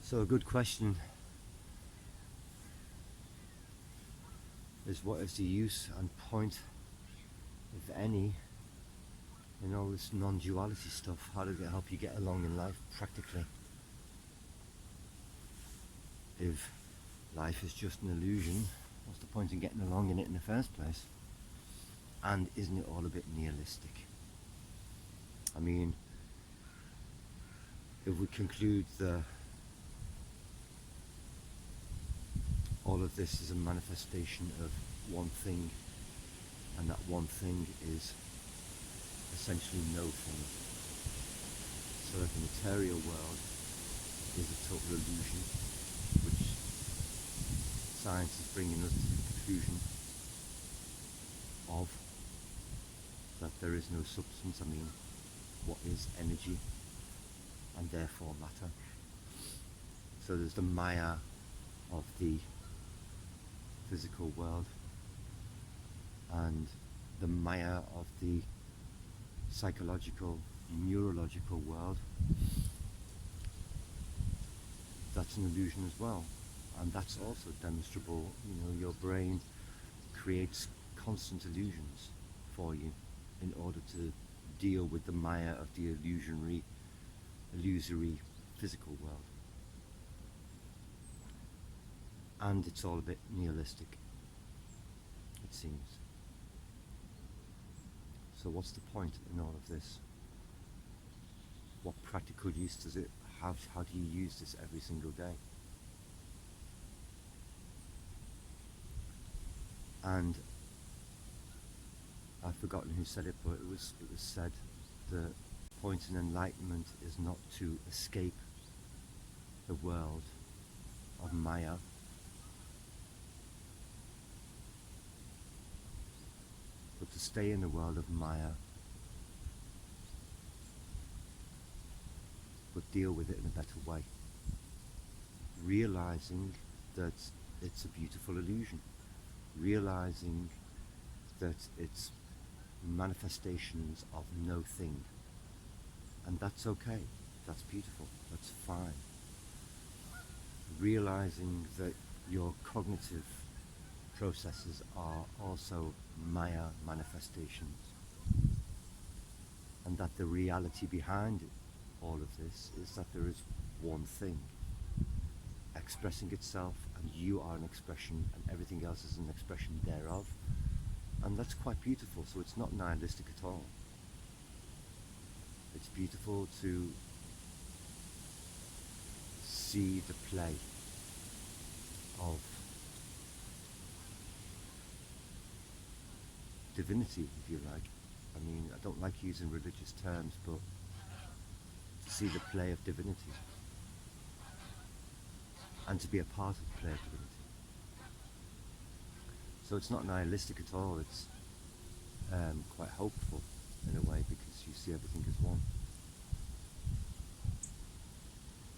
So a good question is, what is the use and point, if any, in all this non-duality stuff? How does it help you get along in life practically? If life is just an illusion, what's the point in getting along in it in the first place? And isn't it all a bit nihilistic? I mean, if we conclude that all of this is a manifestation of one thing, and that one thing is essentially no thing, so that the material world is a total illusion, which science is bringing us to the conclusion of, that there is no substance. I mean, what is energy, and therefore matter? So there's the Maya of the physical world, and the Maya of the psychological, neurological world. That's an illusion as well, and that's also demonstrable. You know, your brain creates constant illusions for you in order to deal with the Maya of the illusory physical world. And it's all a bit nihilistic, it seems. So what's the point in all of this? What practical use does it have? How do you use this every single day? And I've forgotten who said it, but it was said, the point in enlightenment is not to escape the world of Maya, but to stay in the world of Maya, but deal with it in a better way, realizing that it's a beautiful illusion, realizing that it's manifestations of no thing, and that's okay, that's beautiful, that's fine. Realizing that your cognitive processes are also Maya manifestations, and that the reality behind all of this is that there is one thing expressing itself, and you are an expression, and everything else is an expression thereof. And that's quite beautiful. So it's not nihilistic at all. It's beautiful to see the play of divinity, if you like. I mean, I don't like using religious terms, but to see the play of divinity, and to be a part of the play of divinity. So it's not nihilistic at all, it's quite hopeful in a way, because you see everything as one.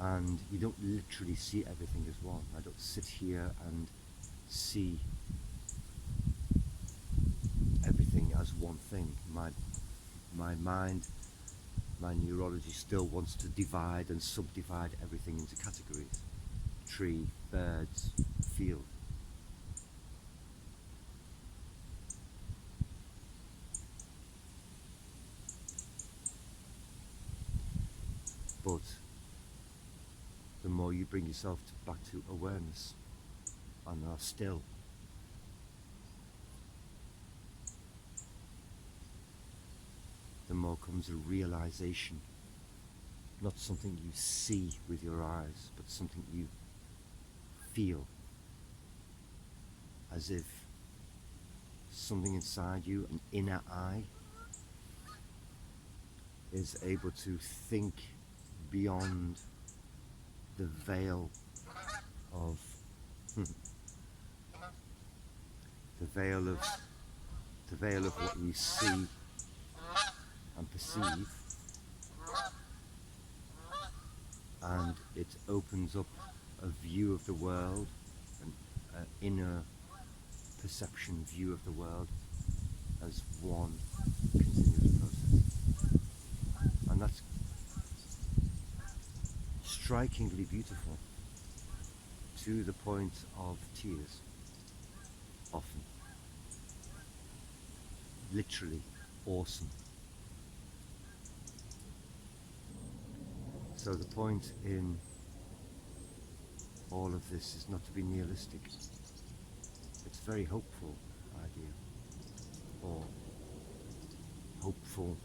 And you don't literally see everything as one. I don't sit here and see everything as one thing. My mind, my neurology still wants to divide and subdivide everything into categories. Tree, birds, field. But the more you bring yourself back to awareness and are still, the more comes a realization, not something you see with your eyes, but something you feel, as if something inside you, an inner eye, is able to think beyond the veil of the veil of what you see and perceive, and it opens up a view of the world, an inner perception view of the world, as one continuous process. And that's strikingly beautiful. to the point of tears, often. Literally awesome. So the point in all of this is not to be nihilistic. It's a very hopeful idea, or hopeful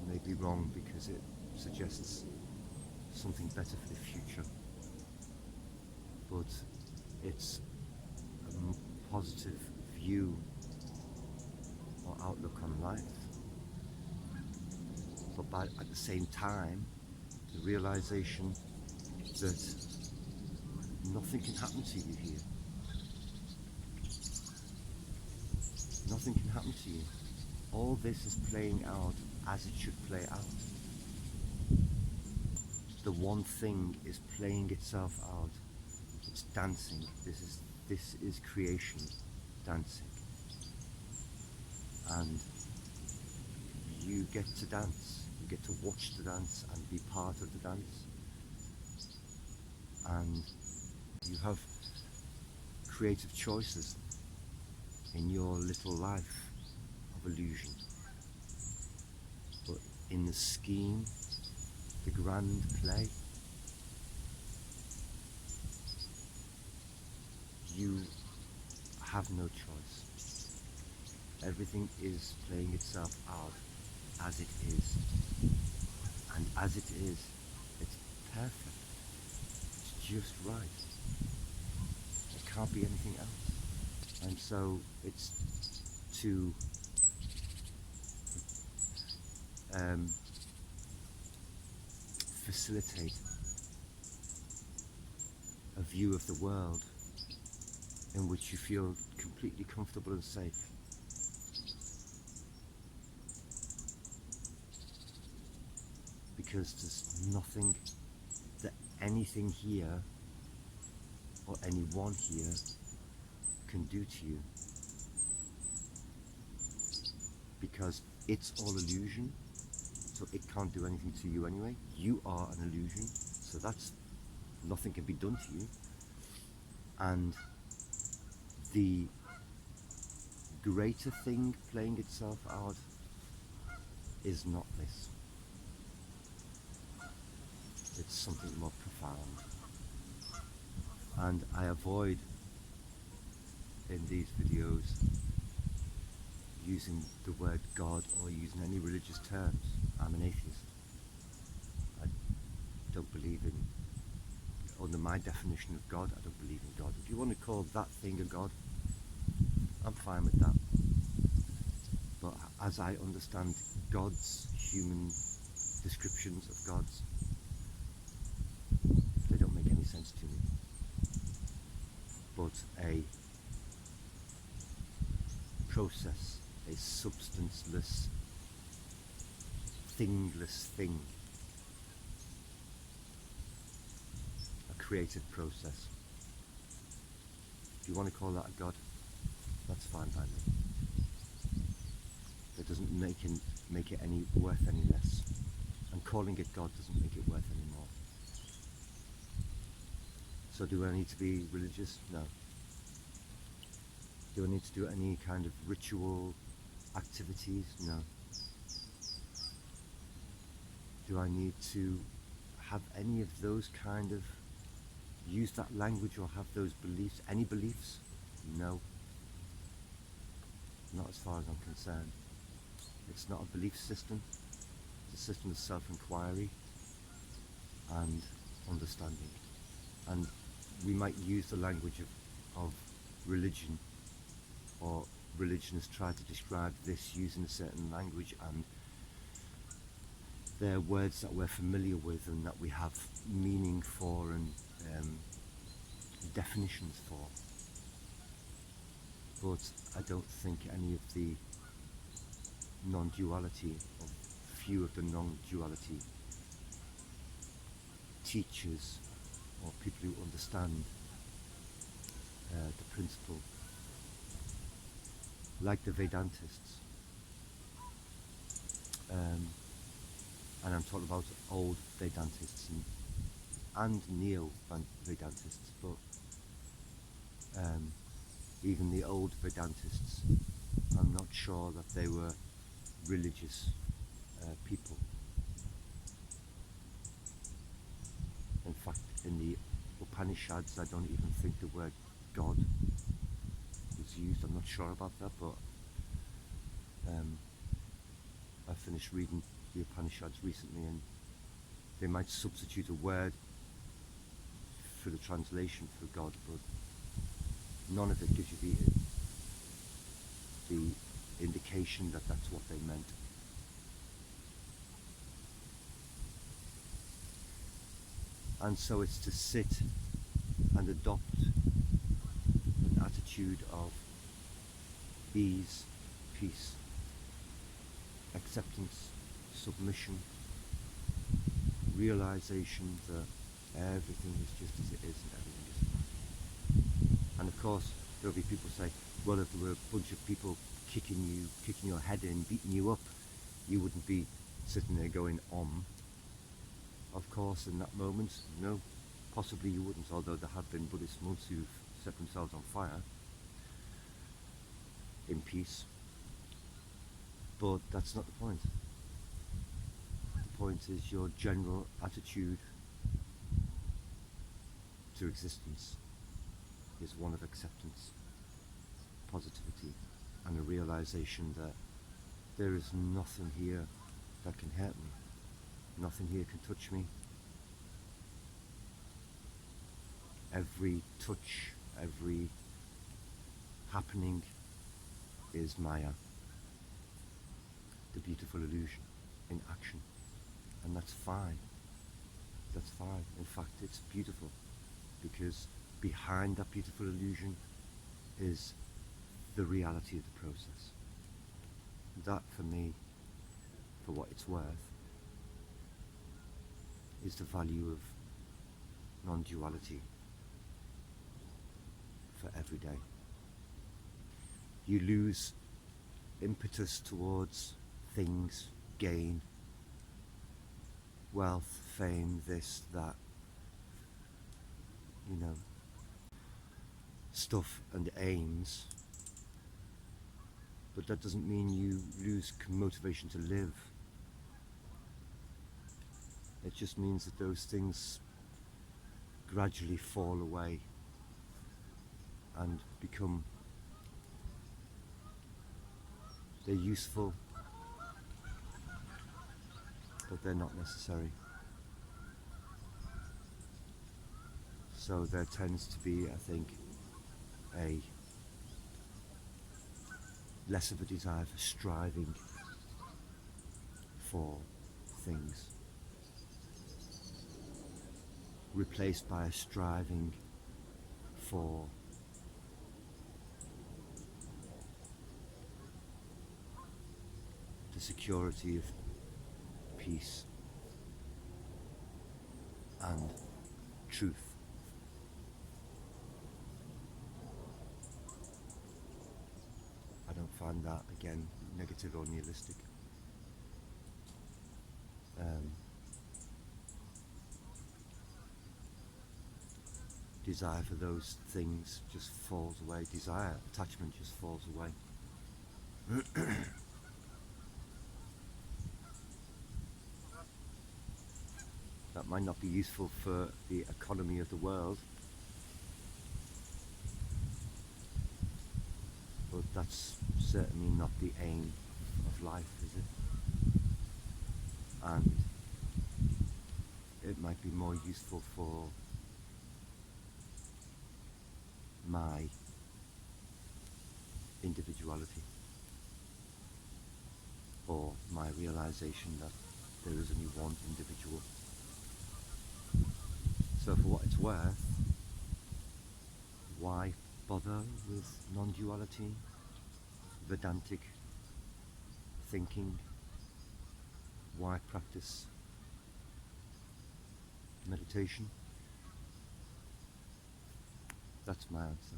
may be wrong because it suggests something better for the future, but it's a positive view or outlook on life. But at the same time, the realization that nothing can happen to you here. Nothing can happen to you. All this is playing out as it should play out. The one thing is playing itself out. It's dancing. This is creation dancing. And you get to dance. You get to watch the dance and be part of the dance. And you have creative choices in your little life of illusion. But in the scheme, the grand play, you have no choice. Everything is playing itself out as it is. And as it is, it's perfect. It's just right. It can't be anything else. And so it's to facilitate a view of the world in which you feel completely comfortable and safe. Because there's nothing that anything here or anyone here can do to you. Because it's all illusion, so it can't do anything to you anyway. You are an illusion, so that's nothing can be done to you. And the greater thing playing itself out is not this. It's something more profound. And I avoid in these videos using the word God or using any religious terms. I'm an atheist. I don't believe in, under my definition of God, I don't believe in God. If you want to call that thing a God, I'm fine with that. But as I understand God's human descriptions of gods, they don't make any sense to me. But a process, a substanceless, thingless thing, a creative process. If you want to call that a God, that's fine by me. That doesn't make it any worth any less. And calling it God doesn't make it worth any more. So do I need to be religious? No. Do I need to do any kind of ritual activities? No. Do I need to have any of those kind of, use that language or have those beliefs, any beliefs? No. Not as far as I'm concerned. It's not a belief system. It's a system of self-inquiry and understanding. And we might use the language of religion, or religion has tried to describe this using a certain language, and they're words that we're familiar with and that we have meaning for and definitions for. But I don't think any of the non-duality, or few of the non-duality teachers or people who understand the principle, like the Vedantists, and I'm talking about old Vedantists, and and neo-Vedantists, but even the old Vedantists, I'm not sure that they were religious people. In fact, in the Upanishads, I don't even think the word God was used. I'm not sure about that, but I finished reading the Upanishads recently, and they might substitute a word for the translation for God, but none of it gives you the indication that that's what they meant. And so it's to sit and adopt an attitude of ease, peace, acceptance, submission, realization that everything is just as it is and everything is fine. And of course, there'll be people say, well, if there were a bunch of people kicking your head in, beating you up, you wouldn't be sitting there going, Of course, in that moment, no, possibly you wouldn't, although there have been Buddhist monks who've set themselves on fire in peace. But that's not the point. The point is your general attitude to existence is one of acceptance, positivity, and a realization that there is nothing here that can hurt me. Nothing here can touch me. Every touch, every happening is Maya, the beautiful illusion in action. And that's fine. That's fine. In fact, it's beautiful, because behind that beautiful illusion is the reality of the process. That, for me, for what it's worth, is the value of non-duality for every day. You lose impetus towards things, gain, wealth, fame, this, that, stuff and aims, but that doesn't mean you lose motivation to live. It just means that those things gradually fall away and become, they're useful, but they're not necessary. So there tends to be, I think, a less of a desire for striving for things, replaced by a striving for the security of peace and truth. I don't find that, again, negative or nihilistic. Desire for those things just falls away. Desire, attachment just falls away. That might not be useful for the economy of the world, but that's certainly not the aim of life, is it? And it might be more useful for my individuality, or my realization that there is only one individual. So for what it's worth, why bother with non-duality, Vedantic thinking? Why practice meditation? That's my answer.